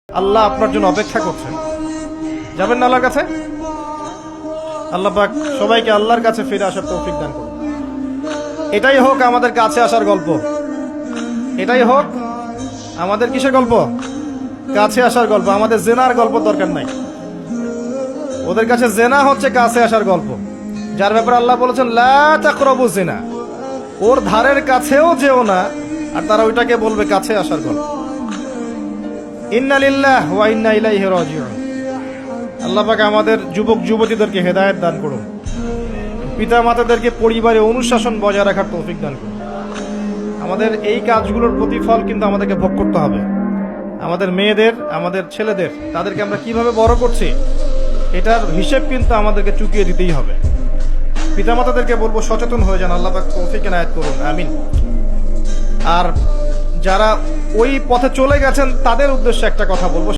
আল্লাহ আপনার জন্য অপেক্ষা করছেন। যাবেন না আল্লাহর কাছে? আল্লাহ পাক সবাইকে আল্লাহর কাছে ফিরে আসার তৌফিক দান করুন। এটাই হোক আমাদের কাছে আসার গল্প, এটাই হোক আমাদের কিসের গল্প? কাছে আসার গল্প। আমাদের জেনার গল্প দরকার নাই। ওদের কাছে জেনা হচ্ছে কাছে আসার গল্প, যার ব্যাপারে আল্লাহ বলেছেন লা তাকরাবু জিনা, ওর ধারের কাছেও যেও না, আর তারা ওইটাকে বলবে কাছে আসার গল্প। ইন্না লিল্লাহি ওয়া ইন্না ইলাইহি রাজিউন। আল্লাহ পাক আমাদের যুবক যুবতীদেরকে হেদায়েত দান করুন, পিতা মাতাদেরকে পরিবারে অনুশাসন বজায় রাখার তৌফিক দান করুন। আমাদের এই কাজগুলোর প্রতিফল কিন্তু আমাদেরকে ভোগ করতে হবে। আমাদের মেয়েদের, আমাদের ছেলেদের, তাদেরকে আমরা কিভাবে বড় করছি এটার হিসেব কিন্তু আমাদেরকে চুকিয়ে দিতেই হবে। পিতামাতাদেরকে বলবো সচেতন হয়ে যান। আল্লাহ পাক তৌফিক এনায়েত করুন, আমিন। আর যারা ওই পথে চলে গেছেন তাদের উদ্দেশ্যে একটা কথা বলবো।